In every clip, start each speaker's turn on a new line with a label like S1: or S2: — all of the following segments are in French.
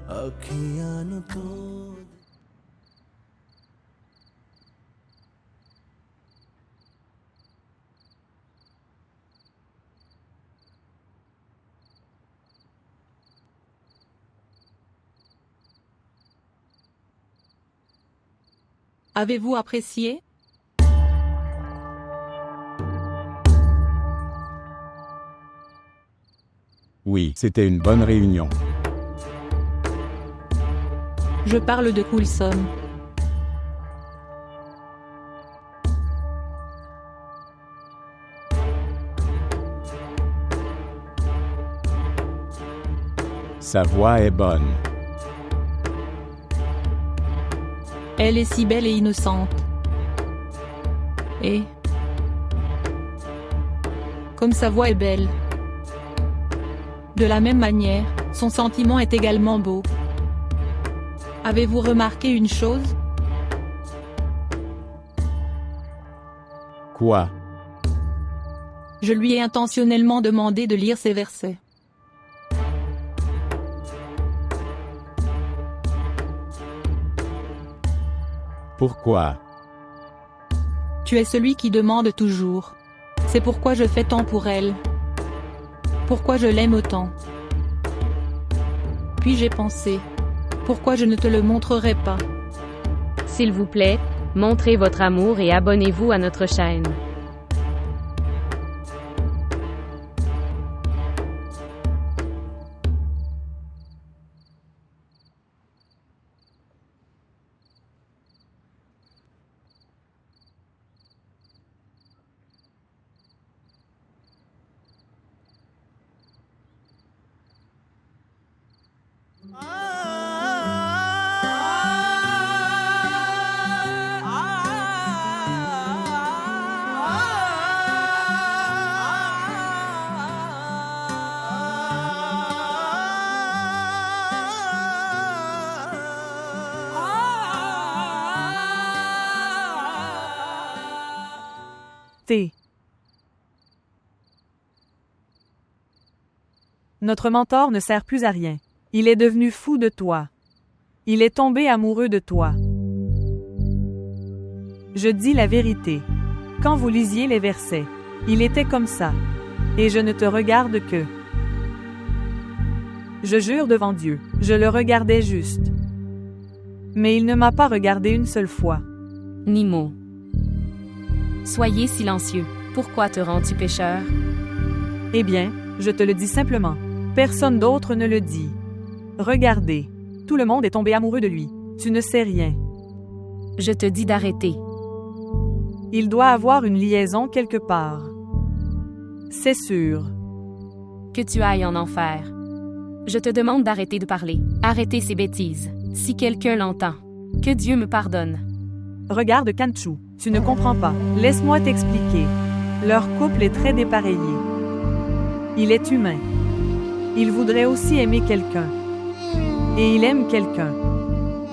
S1: अखियां नु तो
S2: Avez-vous apprécié?
S3: Oui, c'était une bonne réunion.
S2: Je parle de Coulson.
S3: Sa voix est bonne.
S2: Elle est si belle et innocente. Et comme sa voix est belle, de la même manière, son sentiment est également beau. Avez-vous remarqué une chose?
S3: Quoi?
S2: Je lui ai intentionnellement demandé de lire ces versets.
S3: Pourquoi?
S2: Tu es celui qui demande toujours. C'est pourquoi je fais tant pour elle. Pourquoi je l'aime autant. Puis j'ai pensé, pourquoi je ne te le montrerai pas?
S4: S'il vous plaît, montrez votre amour et abonnez-vous à notre chaîne.
S5: T. Notre mentor ne sert plus à rien. Il est devenu fou de toi. Il est tombé amoureux de toi. Je dis la vérité. Quand vous lisiez les versets, il était comme ça. Et je ne te regarde que. Je jure devant Dieu, je le regardais juste. Mais il ne m'a pas regardé une seule fois.
S4: Nimo. Soyez silencieux. Pourquoi te rends-tu pécheur?
S5: Eh bien, je te le dis simplement. Personne d'autre ne le dit. Regardez. Tout le monde est tombé amoureux de lui. Tu ne sais rien.
S4: Je te dis d'arrêter.
S5: Il doit avoir une liaison quelque part. C'est sûr.
S4: Que tu ailles en enfer. Je te demande d'arrêter de parler. Arrêtez ces bêtises. Si quelqu'un l'entend. Que Dieu me pardonne.
S5: Regarde Kanchu. Tu ne comprends pas. Laisse-moi t'expliquer. Leur couple est très dépareillé. Il est humain. Il voudrait aussi aimer quelqu'un. Et il aime quelqu'un.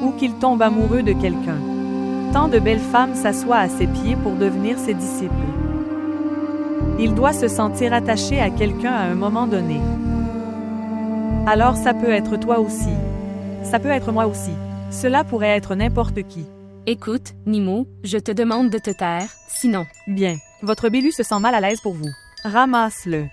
S5: Ou qu'il tombe amoureux de quelqu'un. Tant de belles femmes s'assoient à ses pieds pour devenir ses disciples. Il doit se sentir attaché à quelqu'un à un moment donné. Alors ça peut être toi aussi. Ça peut être moi aussi. Cela pourrait être n'importe qui.
S4: Écoute, Nimo, je te demande de te taire, sinon.
S5: Bien. Votre Bélu se sent mal à l'aise pour vous. Ramasse-le.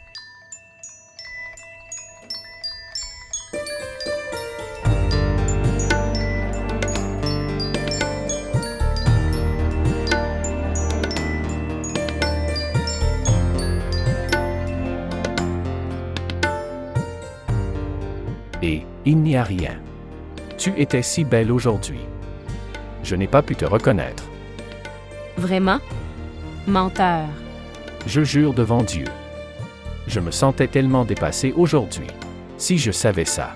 S6: Et il n'y a rien. Tu étais si belle aujourd'hui. Je n'ai pas pu te reconnaître.
S4: Vraiment? Menteur.
S6: Je jure devant Dieu. Je me sentais tellement dépassé aujourd'hui. Si je savais ça.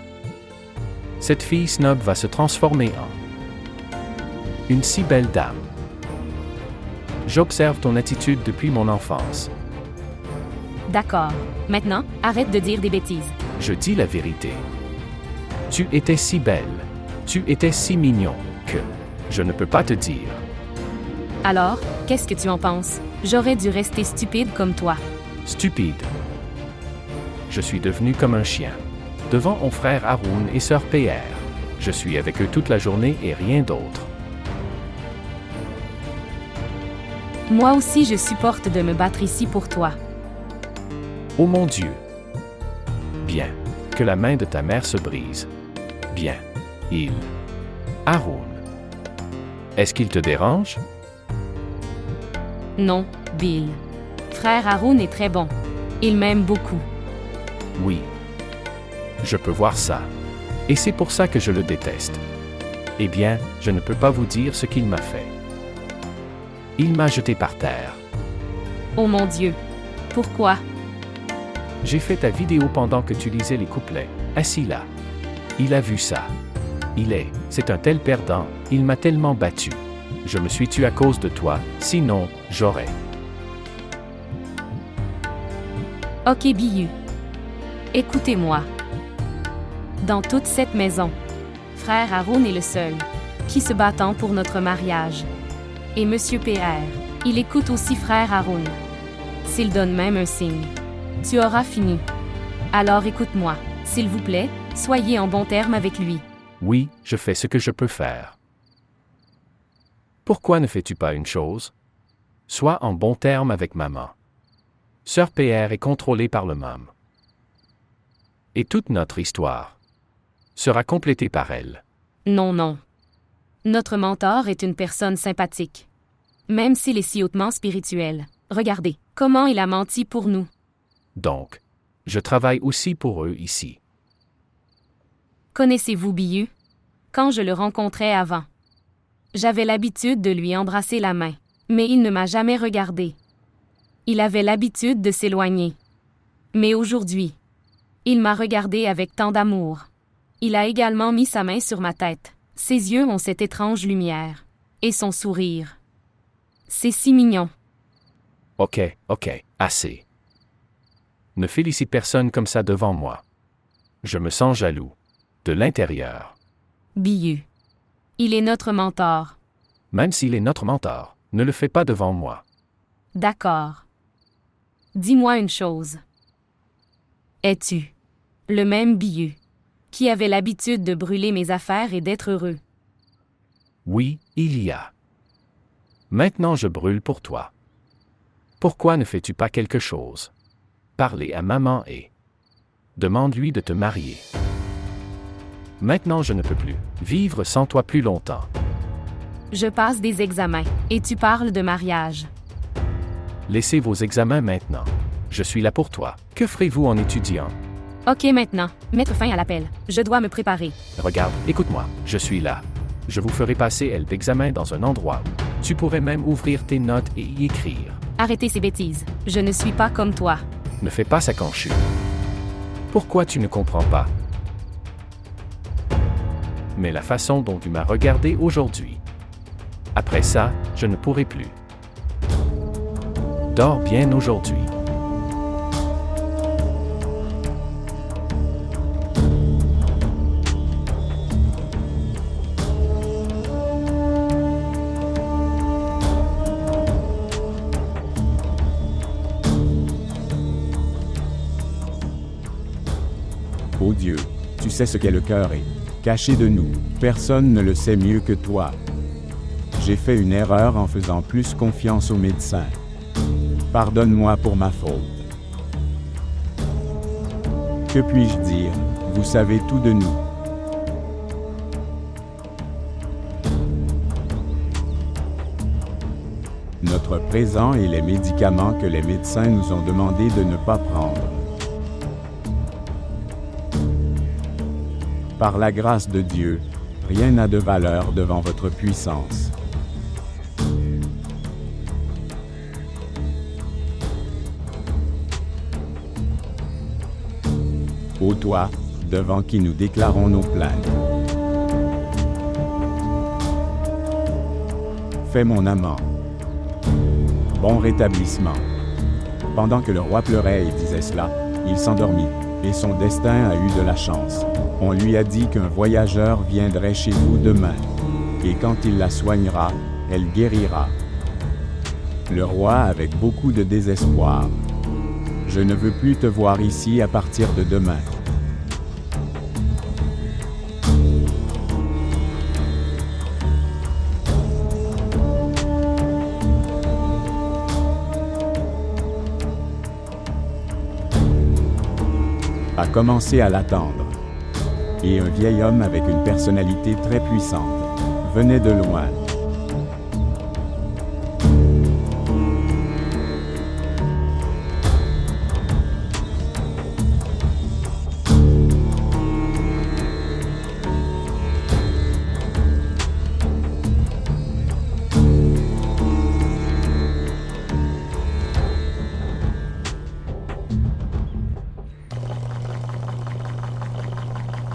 S6: Cette fille snob va se transformer en une si belle dame. J'observe ton attitude depuis mon enfance.
S4: D'accord. Maintenant, arrête de dire des bêtises.
S6: Je dis la vérité. Tu étais si belle. Tu étais si mignon que je ne peux pas te dire.
S4: Alors, qu'est-ce que tu en penses? J'aurais dû rester stupide comme toi.
S6: Stupide. Je suis devenu comme un chien. Devant mon frère Haroun et sœur PR. Je suis avec eux toute la journée et rien d'autre.
S4: Moi aussi je supporte de me battre ici pour toi.
S6: Ô mon Dieu! Bien, que la main de ta mère se brise. Bien, Aaron. Est-ce qu'il te dérange?
S4: Non, Bill. Frère Aaron est très bon. Il m'aime beaucoup.
S6: Oui. Je peux voir ça. Et c'est pour ça que je le déteste. Eh bien, je ne peux pas vous dire ce qu'il m'a fait. Il m'a jeté par terre.
S4: Oh mon Dieu! Pourquoi?
S6: J'ai fait ta vidéo pendant que tu lisais les couplets, assis là. Il a vu ça. C'est un tel perdant, il m'a tellement battu. Je me suis tué à cause de toi, sinon, j'aurais.
S4: Ok Biyu. Écoutez-moi. Dans toute cette maison, frère Aaron est le seul qui se battant pour notre mariage. Et Monsieur PR, il écoute aussi frère Aaron. S'il donne même un signe, tu auras fini. Alors écoute-moi, s'il vous plaît, soyez en bon terme avec lui.
S6: Oui, je fais ce que je peux faire. Pourquoi ne fais-tu pas une chose? Sois en bon terme avec maman. Sœur PR est contrôlée par le môme. Et toute notre histoire sera complétée par elle.
S4: Non, non. Notre mentor est une personne sympathique. Même s'il est si hautement spirituel. Regardez, comment il a menti pour nous.
S6: Donc, je travaille aussi pour eux ici.
S4: Connaissez-vous Biyu? Quand je le rencontrais avant, j'avais l'habitude de lui embrasser la main, mais il ne m'a jamais regardé. Il avait l'habitude de s'éloigner. Mais aujourd'hui, il m'a regardé avec tant d'amour. Il a également mis sa main sur ma tête. Ses yeux ont cette étrange lumière. Et son sourire. C'est si mignon.
S6: Ok, assez. Ne félicite personne comme ça devant moi. Je me sens jaloux. De l'intérieur.
S4: Biyu. Il est notre mentor.
S6: Même s'il est notre mentor, ne le fais pas devant moi.
S4: D'accord. Dis-moi une chose. Es-tu le même Biyu qui avait l'habitude de brûler mes affaires et d'être heureux?
S6: Oui, il y a. Maintenant je brûle pour toi. Pourquoi ne fais-tu pas quelque chose? Parlez à maman et demande-lui de te marier. Maintenant je ne peux plus vivre sans toi plus longtemps.
S4: Je passe des examens et tu parles de mariage.
S6: Laissez vos examens maintenant. Je suis là pour toi. Que ferez-vous en étudiant?
S4: Ok maintenant, mettre fin à l'appel. Je dois me préparer.
S6: Regarde, écoute-moi, je suis là. Je vous ferai passer l'examen dans un endroit où tu pourrais même ouvrir tes notes et y écrire.
S4: Arrêtez ces bêtises. Je ne suis pas comme toi.
S6: Ne fais pas ça canchu. Pourquoi tu ne comprends pas? Mais la façon dont tu m'as regardé aujourd'hui. Après ça, je ne pourrai plus. Dors bien aujourd'hui.
S3: Ô Dieu, tu sais ce qu'est le cœur et caché de nous, personne ne le sait mieux que toi. J'ai fait une erreur en faisant plus confiance aux médecins. Pardonne-moi pour ma faute. Que puis-je dire? Vous savez tout de nous. Notre présent et les médicaments que les médecins nous ont demandé de ne pas prendre. Par la grâce de Dieu, rien n'a de valeur devant votre puissance. Ô toi, devant qui nous déclarons nos plaintes. Fais mon amant. Bon rétablissement. Pendant que le roi pleurait et disait cela, il s'endormit, et son destin a eu de la chance. On lui a dit qu'un voyageur viendrait chez vous demain, et quand il la soignera, elle guérira. Le roi avec beaucoup de désespoir. Je ne veux plus te voir ici à partir de demain. a commencé à l'attendre. Et un vieil homme avec une personnalité très puissante venait de loin.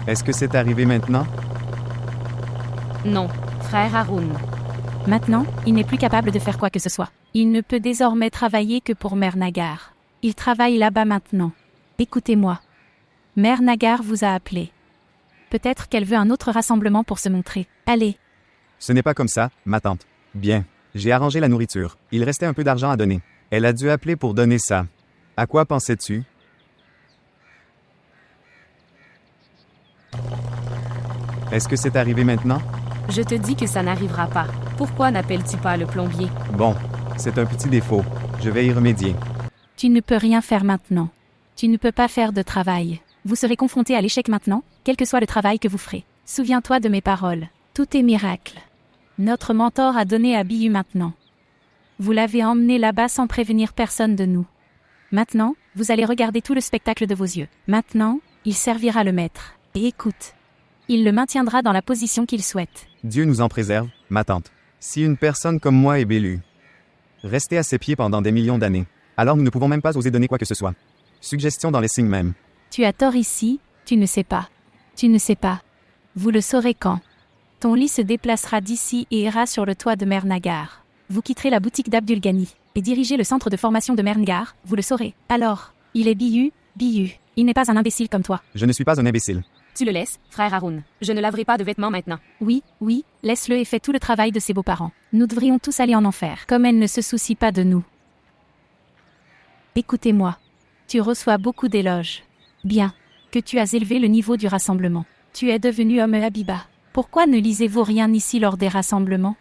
S1: Est-ce que c'est arrivé maintenant?
S4: Non, frère Haroun.
S7: Maintenant, il n'est plus capable de faire quoi que ce soit. Il ne peut désormais travailler que pour Mère Nagar. Il travaille là-bas maintenant. Écoutez-moi. Mère Nagar vous a appelé. Peut-être qu'elle veut un autre rassemblement pour se montrer. Allez.
S1: Ce n'est pas comme ça, ma tante. Bien. J'ai arrangé la nourriture. Il restait un peu d'argent à donner. Elle a dû appeler pour donner ça. À quoi pensais-tu? Est-ce que c'est arrivé maintenant?
S4: Je te dis que ça n'arrivera pas. Pourquoi n'appelles-tu pas le plombier?
S1: Bon, c'est un petit défaut. Je vais y remédier.
S7: Tu ne peux rien faire maintenant. Tu ne peux pas faire de travail. Vous serez confronté à l'échec maintenant, quel que soit le travail que vous ferez. Souviens-toi de mes paroles. Tout est miracle. Notre mentor a donné à Bihu maintenant. Vous l'avez emmené là-bas sans prévenir personne de nous. Maintenant, vous allez regarder tout le spectacle de vos yeux. Maintenant, il servira le maître. Et écoute. Il le maintiendra dans la position qu'il souhaite.
S1: Dieu nous en préserve, ma tante. Si une personne comme moi est Bélu, restée à ses pieds pendant des millions d'années, alors nous ne pouvons même pas oser donner quoi que ce soit. Suggestion dans les signes même.
S7: Tu as tort ici, tu ne sais pas. Tu ne sais pas. Vous le saurez quand. Ton lit se déplacera d'ici et ira sur le toit de Mère Nagar. Vous quitterez la boutique d'Abdul Ghani et dirigez le centre de formation de Mère Nagar, vous le saurez. Alors, il est Bihu. Il n'est pas un imbécile comme toi.
S1: Je ne suis pas un imbécile.
S4: Tu le laisses, frère Haroun. Je ne laverai pas de vêtements maintenant.
S7: Oui, laisse-le et fais tout le travail de ses beaux-parents. Nous devrions tous aller en enfer, comme elle ne se soucie pas de nous. Écoutez-moi. Tu reçois beaucoup d'éloges. Bien. Que tu as élevé le niveau du rassemblement. Tu es devenu homme Habiba. Pourquoi ne lisez-vous rien ici lors des rassemblements?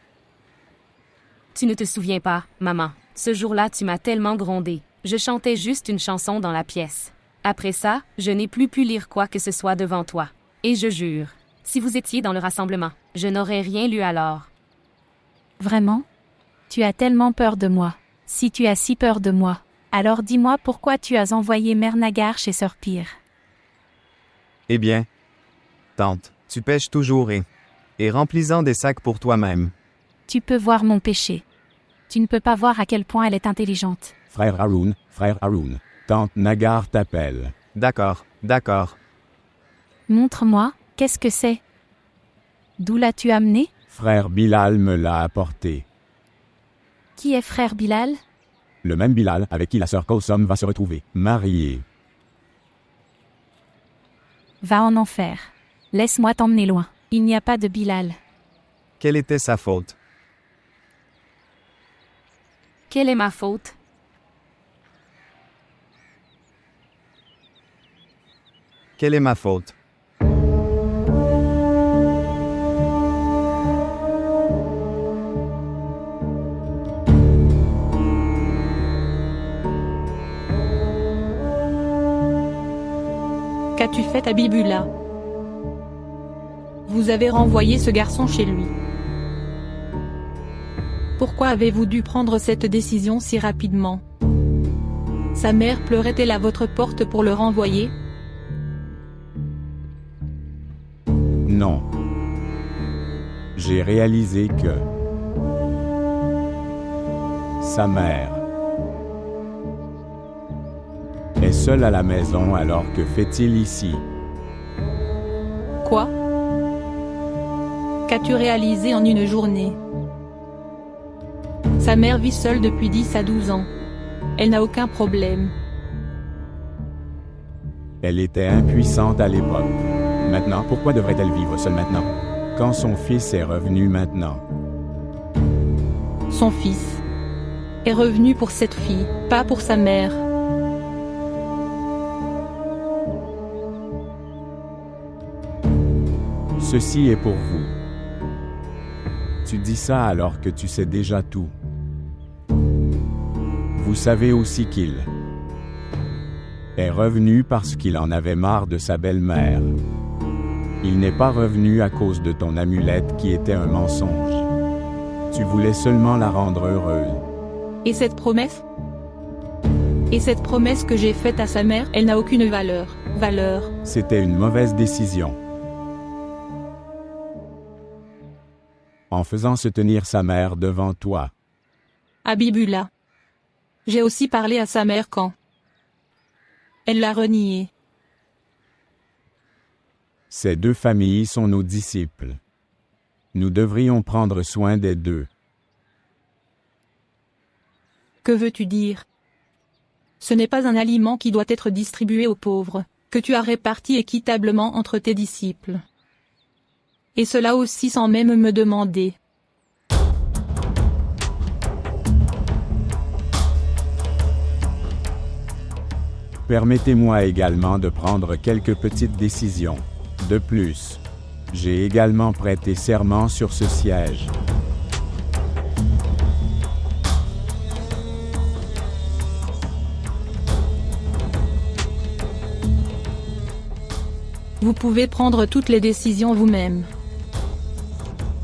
S4: Tu ne te souviens pas, maman. Ce jour-là, tu m'as tellement grondé. Je chantais juste une chanson dans la pièce. Après ça, je n'ai plus pu lire quoi que ce soit devant toi. Et je jure, si vous étiez dans le rassemblement, je n'aurais rien lu alors.
S7: Vraiment? Tu as tellement peur de moi. Si tu as si peur de moi, alors dis-moi pourquoi tu as envoyé Mère Nagar chez Sœur Pire.
S1: Eh bien, tante, tu pêches toujours et remplis-en des sacs pour toi-même.
S7: Tu peux voir mon péché. Tu ne peux pas voir à quel point elle est intelligente.
S3: Frère Haroun, tante Nagar t'appelle.
S1: D'accord.
S7: Montre-moi, qu'est-ce que c'est? D'où l'as-tu amené?
S3: Frère Bilal me l'a apporté.
S7: Qui est frère Bilal?
S3: Le même Bilal avec qui la sœur Kosom va se retrouver, mariée.
S7: Va en enfer. Laisse-moi t'emmener loin. Il n'y a pas de Bilal.
S1: Quelle était sa faute?
S4: Quelle est ma faute?
S1: Quelle est ma faute?
S2: Qu'as-tu fait à Bibula? Vous avez renvoyé ce garçon chez lui. Pourquoi avez-vous dû prendre cette décision si rapidement? Sa mère pleurait-elle à votre porte pour le renvoyer?
S3: Non. J'ai réalisé que sa mère est seule à la maison, alors que fait-il ici?
S2: Quoi? Qu'as-tu réalisé en une journée? Sa mère vit seule depuis 10 à 12 ans. Elle n'a aucun problème.
S3: Elle était impuissante à l'époque. Maintenant, pourquoi devrait-elle vivre seule maintenant? Quand son fils est revenu maintenant.
S2: Son fils est revenu pour cette fille, pas pour sa mère.
S3: Ceci est pour vous. Tu dis ça alors que tu sais déjà tout. Vous savez aussi qu'il est revenu parce qu'il en avait marre de sa belle-mère. Il n'est pas revenu à cause de ton amulette qui était un mensonge. Tu voulais seulement la rendre heureuse.
S2: Et cette promesse? Et cette promesse que j'ai faite à sa mère, elle n'a aucune valeur.
S3: C'était une mauvaise décision. En faisant se tenir sa mère devant toi.
S2: Habibullah. J'ai aussi parlé à sa mère quand elle l'a renié.
S3: Ces deux familles sont nos disciples. Nous devrions prendre soin des deux.
S2: Que veux-tu dire? Ce n'est pas un aliment qui doit être distribué aux pauvres, que tu as réparti équitablement entre tes disciples. Et cela aussi sans même me demander.
S3: Permettez-moi également de prendre quelques petites décisions. De plus, j'ai également prêté serment sur ce siège.
S2: Vous pouvez prendre toutes les décisions vous-même.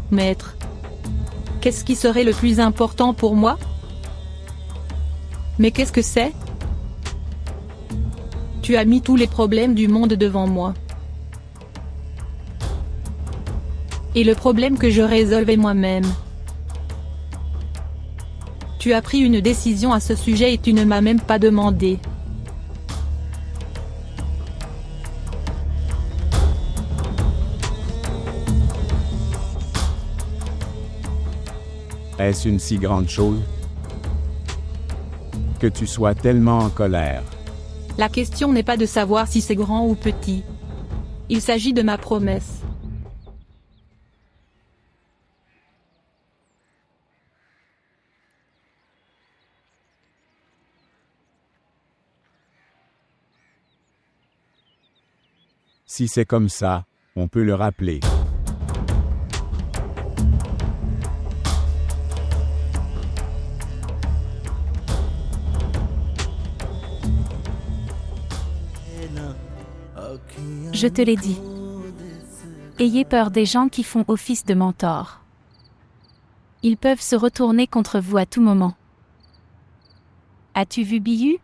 S2: Maître, qu'est-ce qui serait le plus important pour moi? Mais qu'est-ce que c'est? Tu as mis tous les problèmes du monde devant moi. Et le problème que je résolvais moi-même. Tu as pris une décision à ce sujet et tu ne m'as même pas demandé.
S3: Est-ce une si grande chose? Que tu sois tellement en colère.
S2: La question n'est pas de savoir si c'est grand ou petit. Il s'agit de ma promesse.
S3: Si c'est comme ça, on peut le rappeler.
S7: Je te l'ai dit. Ayez peur des gens qui font office de mentors. Ils peuvent se retourner contre vous à tout moment. As-tu vu Bihu?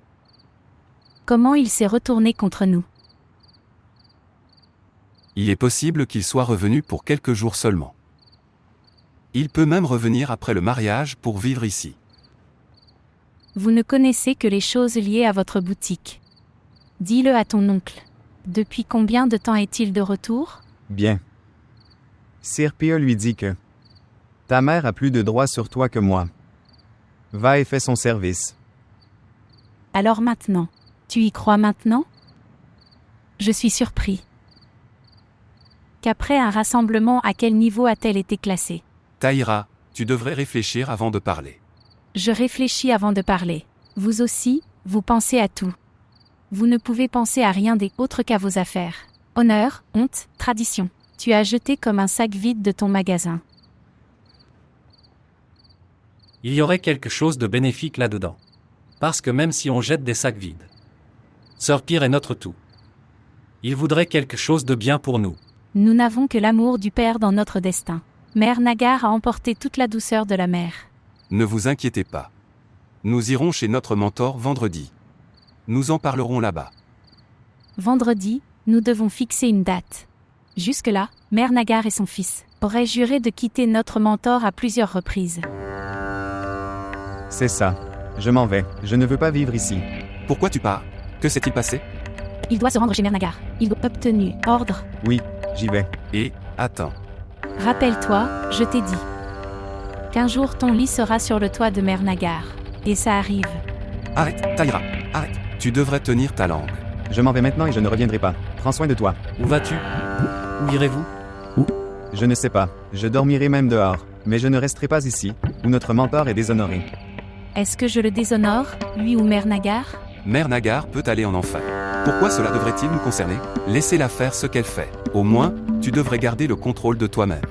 S7: Comment il s'est retourné contre nous?
S8: Il est possible qu'il soit revenu pour quelques jours seulement. Il peut même revenir après le mariage pour vivre ici.
S7: Vous ne connaissez que les choses liées à votre boutique. Dis-le à ton oncle. Depuis combien de temps est-il de retour?
S1: Bien. Sir Pia lui dit que ta mère a plus de droits sur toi que moi. Va et fais son service.
S7: Alors maintenant, tu y crois maintenant? Je suis surpris. Qu'après un rassemblement, à quel niveau a-t-elle été classée?
S8: Taïra, tu devrais réfléchir avant de parler.
S7: Je réfléchis avant de parler. Vous aussi, vous pensez à tout. Vous ne pouvez penser à rien d'autre qu'à vos affaires. Honneur, honte, tradition. Tu as jeté comme un sac vide de ton magasin.
S9: Il y aurait quelque chose de bénéfique là-dedans. Parce que même si on jette des sacs vides, Sir Pire est notre tout. Il voudrait quelque chose de bien pour nous.
S7: Nous n'avons que l'amour du Père dans notre destin. Mère Nagar a emporté toute la douceur de la mer.
S8: Ne vous inquiétez pas. Nous irons chez notre mentor vendredi. Nous en parlerons là-bas.
S7: Vendredi, nous devons fixer une date. Jusque-là, Mère Nagar et son fils auraient juré de quitter notre mentor à plusieurs reprises.
S1: C'est ça. Je m'en vais. Je ne veux pas vivre ici.
S8: Pourquoi tu pars? Que s'est-il passé?
S7: Il doit se rendre chez Mère Nagar. Il doit obtenir ordre.
S1: Oui, j'y vais.
S8: Et, attends.
S7: Rappelle-toi, je t'ai dit qu'un jour ton lit sera sur le toit de Mère Nagar. Et ça arrive.
S8: Arrête, Taïra, arrête. Tu devrais tenir ta langue.
S1: Je m'en vais maintenant et je ne reviendrai pas. Prends soin de toi.
S9: Où vas-tu? Où irez-vous?
S1: Je ne sais pas. Je dormirai même dehors. Mais je ne resterai pas ici, où notre mentor est déshonoré.
S7: Est-ce que je le déshonore, lui ou Mère Nagar?
S8: Mère Nagar peut aller en enfer. Pourquoi cela devrait-il nous concerner? Laissez-la faire ce qu'elle fait. Au moins, tu devrais garder le contrôle de toi-même.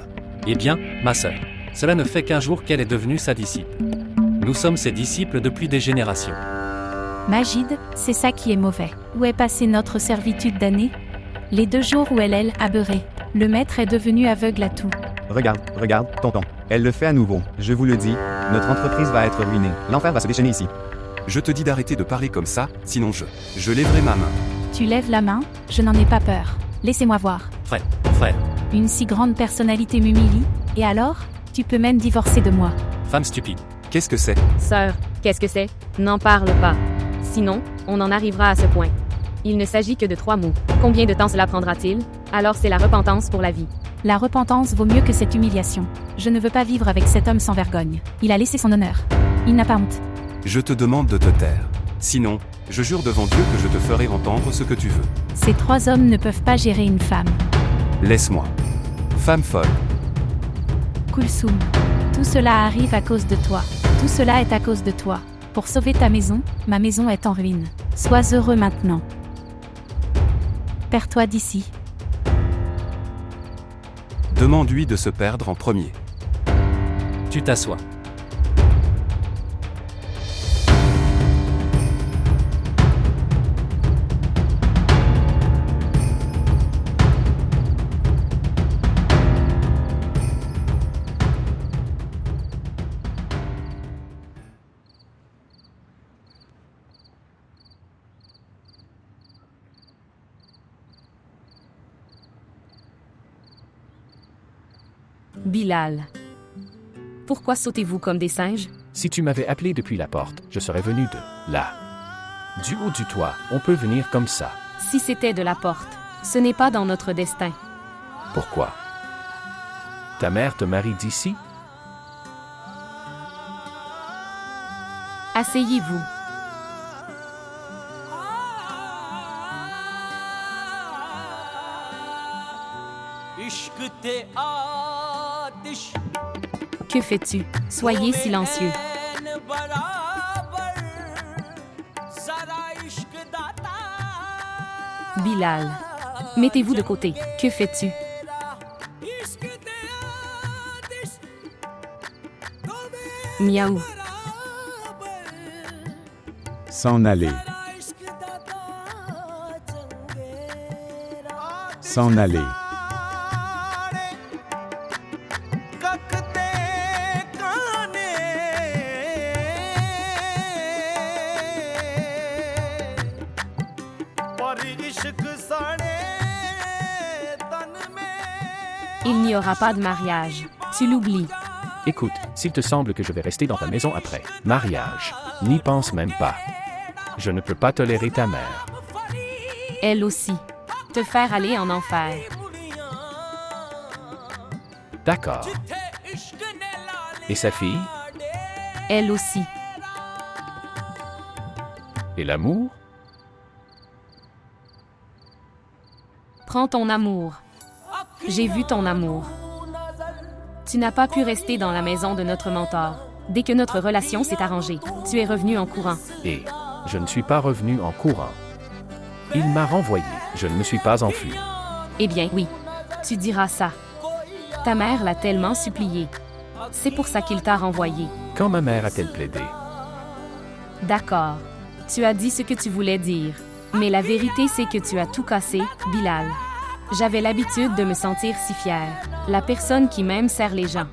S9: Eh bien, ma sœur, cela ne fait qu'un jour qu'elle est devenue sa disciple. Nous sommes ses disciples depuis des générations.
S7: Majid, c'est ça qui est mauvais. Où est passée notre servitude d'année? Les 2 jours où elle a beurré. Le maître est devenu aveugle à tout.
S1: Regarde, tonton. Elle le fait à nouveau. Je vous le dis, notre entreprise va être ruinée. L'enfer va se déchaîner ici.
S8: Je te dis d'arrêter de parler comme ça, sinon je lèverai ma main.
S7: Tu lèves la main? Je n'en ai pas peur. Laissez-moi voir.
S9: Frère.
S7: Une si grande personnalité m'humilie? Et alors? Tu peux même divorcer de moi.
S9: Femme stupide.
S8: Qu'est-ce que c'est?
S4: Sœur, qu'est-ce que c'est? N'en parle pas. Sinon, on en arrivera à ce point. Il ne s'agit que de 3 mots. Combien de temps cela prendra-t-il? Alors c'est la repentance pour la vie.
S7: La repentance vaut mieux que cette humiliation. Je ne veux pas vivre avec cet homme sans vergogne. Il a laissé son honneur. Il n'a pas honte.
S8: Je te demande de te taire. Sinon, je jure devant Dieu que je te ferai entendre ce que tu veux.
S7: Ces 3 hommes ne peuvent pas gérer une femme.
S8: Laisse-moi. Femme folle.
S7: Kulsum. Tout cela arrive à cause de toi. Tout cela est à cause de toi. Pour sauver ta maison, ma maison est en ruine. Sois heureux maintenant. Perds-toi d'ici.
S8: Demande-lui de se perdre en premier.
S9: Tu t'assois.
S4: Bilal. Pourquoi sautez-vous comme des singes?
S6: Si tu m'avais appelé depuis la porte, je serais venu de là. Du haut du toit, on peut venir comme ça.
S4: Si c'était de la porte, ce n'est pas dans notre destin.
S6: Pourquoi? Ta mère te marie d'ici?
S4: Asseyez-vous. Que fais-tu? Soyez silencieux. Bilal. Mettez-vous de côté. Que fais-tu? Miaou.
S3: S'en aller. S'en aller.
S4: Il n'y aura pas de mariage. Tu l'oublies.
S6: Écoute, s'il te semble que je vais rester dans ta maison après mariage, n'y pense même pas. Je ne peux pas tolérer ta mère.
S4: Elle aussi. Te faire aller en enfer.
S6: D'accord. Et sa fille?
S4: Elle aussi.
S6: Et l'amour?
S4: Prends ton amour. J'ai vu ton amour. Tu n'as pas pu rester dans la maison de notre mentor. Dès que notre relation s'est arrangée, tu es revenu en courant.
S6: Et je ne suis pas revenu en courant. Il m'a renvoyé. Je ne me suis pas enfui.
S4: Eh bien, oui. Tu diras ça. Ta mère l'a tellement supplié. C'est pour ça qu'il t'a renvoyé.
S6: Quand ma mère a-t-elle plaidé?
S4: D'accord. Tu as dit ce que tu voulais dire. Mais la vérité, c'est que tu as tout cassé, Bilal. J'avais l'habitude de me sentir si fière. La personne qui m'aime sert les gens.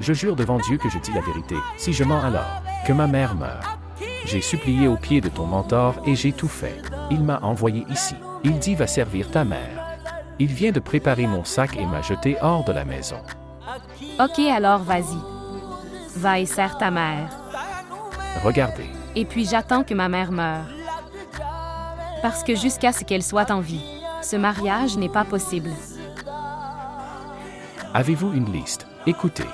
S6: Je jure devant Dieu que je dis la vérité. Si je mens alors, que ma mère meure. J'ai supplié aux pieds de ton mentor et j'ai tout fait. Il m'a envoyé ici. Il dit va servir ta mère. Il vient de préparer mon sac et m'a jeté hors de la maison.
S4: Ok, alors vas-y. Va et sers ta mère.
S6: Regardez.
S4: Et puis j'attends que ma mère meure. Parce que jusqu'à ce qu'elle soit en vie, ce mariage n'est pas possible.
S6: Avez-vous une liste? Écoutez.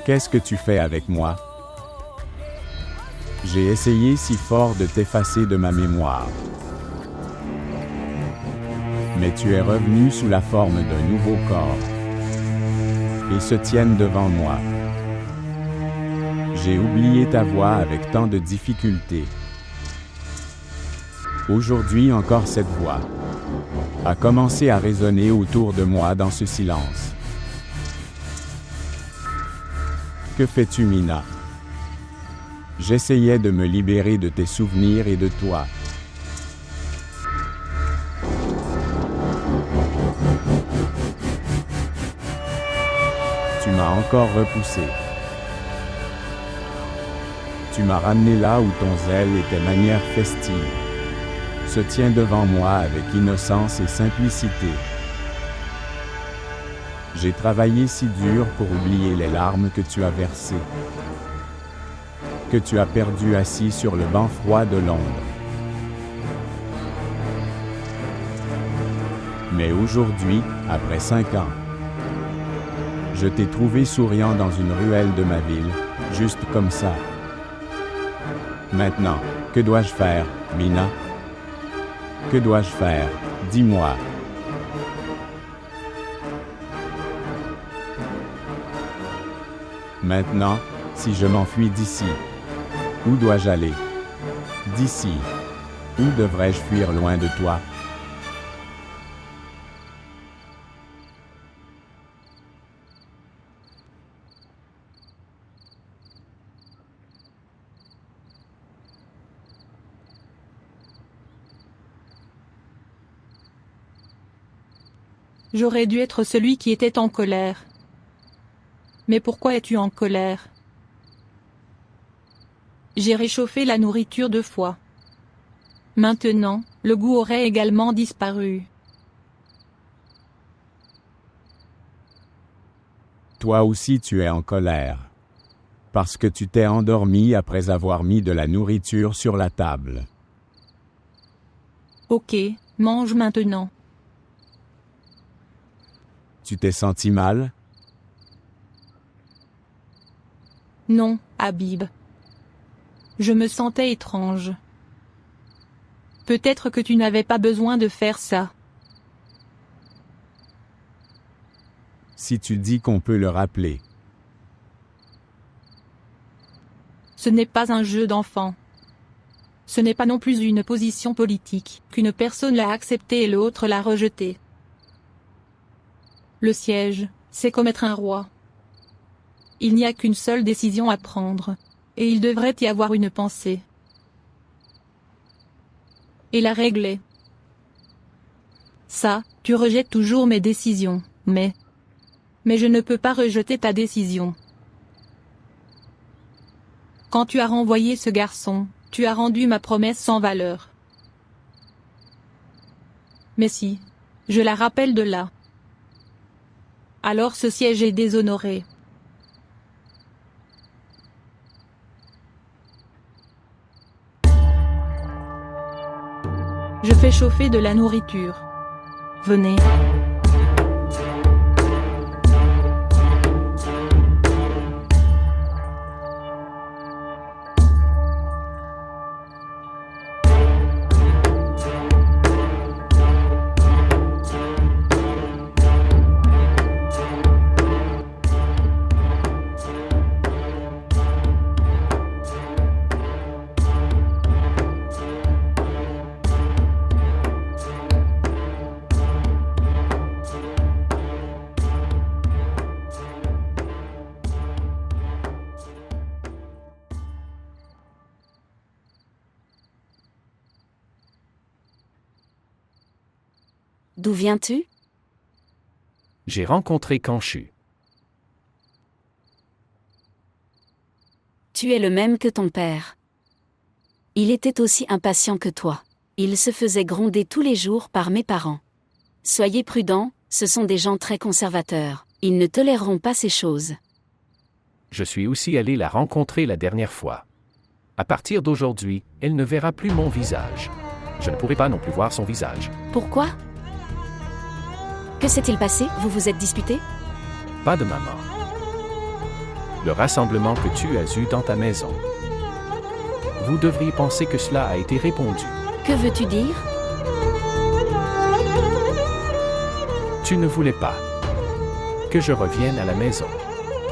S3: Qu'est-ce que tu fais avec moi? J'ai essayé si fort de t'effacer de ma mémoire. Mais tu es revenu sous la forme d'un nouveau corps et se tiennent devant moi. J'ai oublié ta voix avec tant de difficultés. Aujourd'hui encore cette voix a commencé à résonner autour de moi dans ce silence. Que fais-tu, Mina? J'essayais de me libérer de tes souvenirs et de toi. Tu m'as encore repoussé. Tu m'as ramené là où ton zèle et tes manières festives se tient devant moi avec innocence et simplicité. J'ai travaillé si dur pour oublier les larmes que tu as versées, que tu as perdues assis sur le banc froid de Londres. Mais aujourd'hui, après 5 ans, je t'ai trouvé souriant dans une ruelle de ma ville, juste comme ça. Maintenant, que dois-je faire, Mina? Que dois-je faire? Dis-moi. Maintenant, si je m'enfuis d'ici, où dois-je aller? D'ici, où devrais-je fuir loin de toi?
S2: J'aurais dû être celui qui était en colère. Mais pourquoi es-tu en colère? J'ai réchauffé la nourriture 2 fois. Maintenant, le goût aurait également disparu.
S3: Toi aussi tu es en colère, parce que tu t'es endormi après avoir mis de la nourriture sur la table.
S2: Ok, mange maintenant.
S3: Tu t'es senti mal?
S2: Non, Habib. Je me sentais étrange. Peut-être que tu n'avais pas besoin de faire ça.
S3: Si tu dis qu'on peut le rappeler.
S2: Ce n'est pas un jeu d'enfant. Ce n'est pas non plus une position politique, qu'une personne l'a acceptée et l'autre l'a rejetée. Le siège, c'est comme être un roi. Il n'y a qu'une seule décision à prendre, et il devrait y avoir une pensée. Et la règle est... Ça, tu rejettes toujours mes décisions, mais je ne peux pas rejeter ta décision. Quand tu as renvoyé ce garçon, tu as rendu ma promesse sans valeur. Mais si, je la rappelle de là. Alors ce siège est déshonoré. Je fais chauffer de la nourriture. Venez.
S7: D'où viens-tu?
S6: J'ai rencontré Kanchu.
S7: Tu es le même que ton père. Il était aussi impatient que toi. Il se faisait gronder tous les jours par mes parents. Soyez prudents, ce sont des gens très conservateurs. Ils ne toléreront pas ces choses.
S6: Je suis aussi allé la rencontrer la dernière fois. À partir d'aujourd'hui, elle ne verra plus mon visage. Je ne pourrai pas non plus voir son visage.
S7: Pourquoi? Que s'est-il passé? Vous vous êtes disputé?
S6: Pas de maman. Le rassemblement que tu as eu dans ta maison. Vous devriez penser que cela a été répondu.
S7: Que veux-tu dire?
S6: Tu ne voulais pas que je revienne à la maison.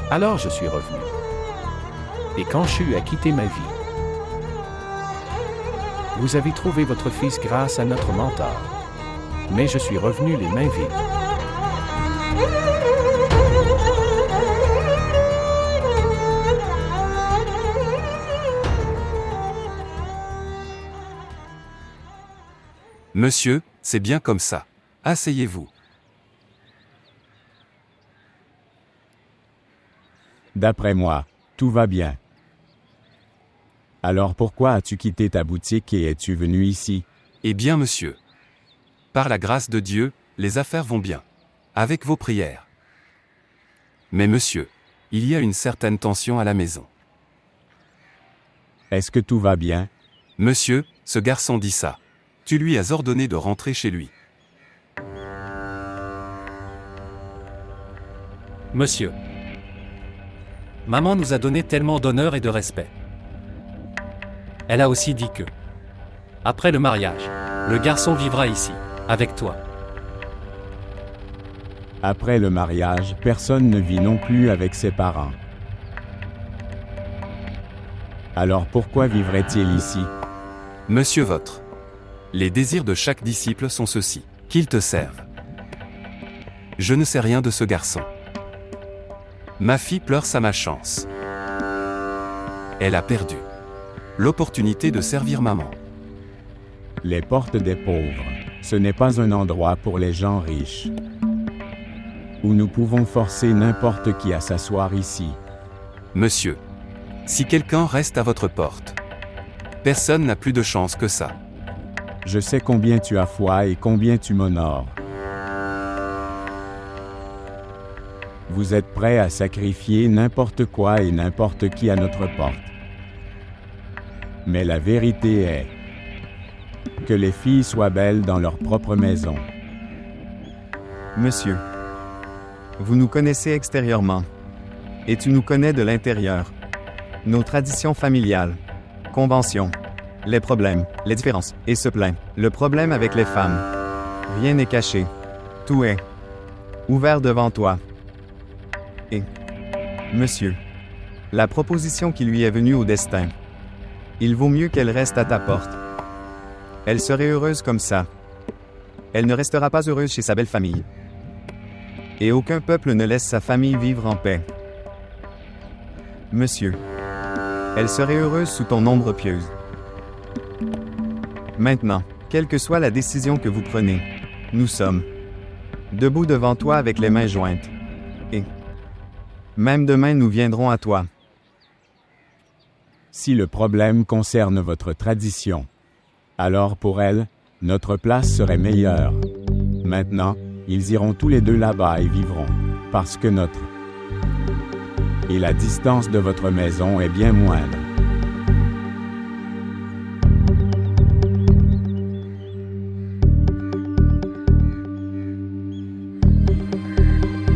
S6: Alors je suis revenu. et Kanchu a quitté ma vie. Vous avez trouvé votre fils grâce à notre mentor. Mais je suis revenu les mains vides.
S8: Monsieur, c'est bien comme ça. Asseyez-vous.
S3: D'après moi, tout va bien. Alors pourquoi as-tu quitté ta boutique et es-tu venu ici?
S8: Eh bien, monsieur. Par la grâce de Dieu, les affaires vont bien. Avec vos prières. Mais monsieur, il y a une certaine tension à la maison.
S3: Est-ce que tout va bien?
S8: Monsieur, ce garçon dit ça. Tu lui as ordonné de rentrer chez lui.
S9: Monsieur. Maman nous a donné tellement d'honneur et de respect. Elle a aussi dit que, après le mariage, le garçon vivra ici, avec toi.
S3: Après le mariage, personne ne vit non plus avec ses parents. Alors pourquoi vivrait-il ici?
S8: Monsieur votre. Les désirs de chaque disciple sont ceux-ci, qu'il te serve. Je ne sais rien de ce garçon. Ma fille pleure sa malchance. Elle a perdu l'opportunité de servir maman.
S3: Les portes des pauvres, ce n'est pas un endroit pour les gens riches. Où nous pouvons forcer n'importe qui à s'asseoir ici.
S8: Monsieur, si quelqu'un reste à votre porte, personne n'a plus de chance que ça.
S3: Je sais combien tu as foi et combien tu m'honores. Vous êtes prêts à sacrifier n'importe quoi et n'importe qui à notre porte. Mais la vérité est que les filles soient belles dans leur propre maison.
S1: Monsieur, vous nous connaissez extérieurement, et tu nous connais de l'intérieur. Nos traditions familiales, conventions, les problèmes, les différences, et se plaint. Le problème avec les femmes. Rien n'est caché. Tout est ouvert devant toi. Et, monsieur, la proposition qui lui est venue au destin. Il vaut mieux qu'elle reste à ta porte. Elle serait heureuse comme ça. Elle ne restera pas heureuse chez sa belle famille. Et aucun peuple ne laisse sa famille vivre en paix. Monsieur, elle serait heureuse sous ton ombre pieuse. Maintenant, quelle que soit la décision que vous prenez, nous sommes debout devant toi avec les mains jointes. Et même demain nous viendrons à toi.
S3: Si le problème concerne votre tradition, alors pour elle, notre place serait meilleure. Maintenant, ils iront tous les deux là-bas et vivront, parce que notre... Et la distance de votre maison est bien moindre.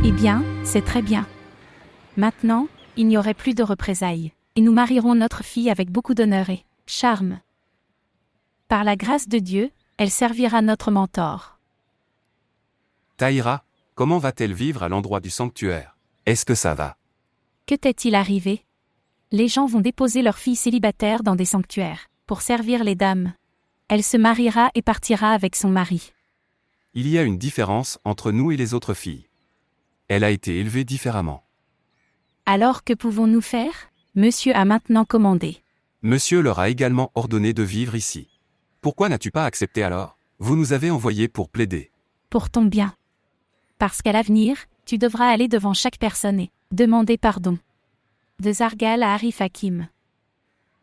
S7: Eh bien, c'est très bien. Maintenant, il n'y aurait plus de représailles, et nous marierons notre fille avec beaucoup d'honneur et charme. Par la grâce de Dieu, elle servira notre mentor.
S8: Taïra, comment va-t-elle vivre à l'endroit du sanctuaire? Est-ce que ça va?
S7: Que t'est-il arrivé? Les gens vont déposer leur fille célibataire dans des sanctuaires, pour servir les dames. Elle se mariera et partira avec son mari.
S8: Il y a une différence entre nous et les autres filles. Elle a été élevée différemment.
S7: Alors que pouvons-nous faire? Monsieur a maintenant commandé.
S8: Monsieur leur a également ordonné de vivre ici. Pourquoi n'as-tu pas accepté alors? Vous nous avez envoyés pour plaider.
S7: Pour ton bien. Parce qu'à l'avenir, tu devras aller devant chaque personne et demander pardon. De Zargal à Arif Hakim.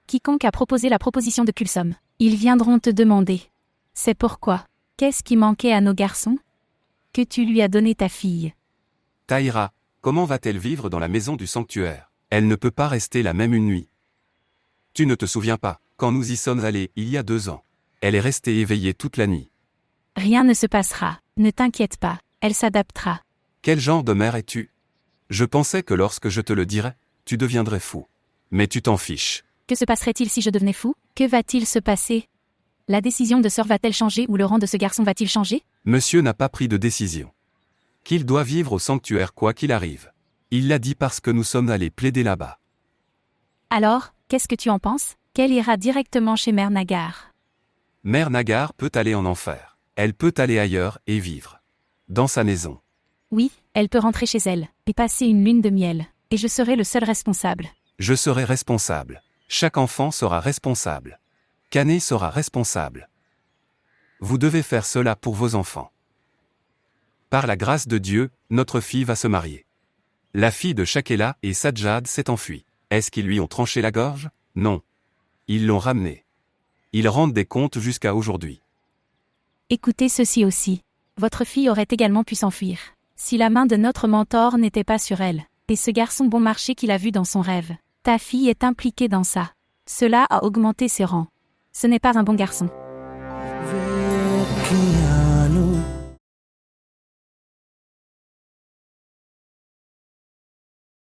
S7: Quiconque a proposé la proposition de Kulsum, ils viendront te demander. C'est pourquoi. Qu'est-ce qui manquait à nos garçons? Que tu lui as donné ta fille.
S8: Taïra, comment va-t-elle vivre dans la maison du sanctuaire? Elle ne peut pas rester la même une nuit. Tu ne te souviens pas, quand nous y sommes allés, il y a 2 ans. Elle est restée éveillée toute la nuit.
S7: Rien ne se passera, ne t'inquiète pas, elle s'adaptera.
S8: Quel genre de mère es-tu? Je pensais que lorsque je te le dirais, tu deviendrais fou. Mais tu t'en fiches.
S7: Que se passerait-il si je devenais fou? Que va-t-il se passer? La décision de sœur va-t-elle changer ou le rang de ce garçon va-t-il changer?
S8: Monsieur n'a pas pris de décision. Qu'il doit vivre au sanctuaire quoi qu'il arrive. Il l'a dit parce que nous sommes allés plaider là-bas.
S7: Alors, qu'est-ce que tu en penses? Qu'elle ira directement chez Mère Nagar.
S8: Mère Nagar peut aller en enfer. Elle peut aller ailleurs et vivre. Dans sa maison.
S7: Oui, elle peut rentrer chez elle, et passer une lune de miel, et je serai le seul responsable.
S8: Je serai responsable. Chaque enfant sera responsable. Canet sera responsable. Vous devez faire cela pour vos enfants. Par la grâce de Dieu, notre fille va se marier. La fille de Shakela et Sajjad s'est enfuie. Est-ce qu'ils lui ont tranché la gorge? Non. Ils l'ont ramenée. Ils rendent des comptes jusqu'à aujourd'hui.
S7: Écoutez ceci aussi. Votre fille aurait également pu s'enfuir, si la main de notre mentor n'était pas sur elle, et ce garçon bon marché qu'il a vu dans son rêve. Ta fille est impliquée dans ça. Cela a augmenté ses rangs. Ce n'est pas un bon garçon.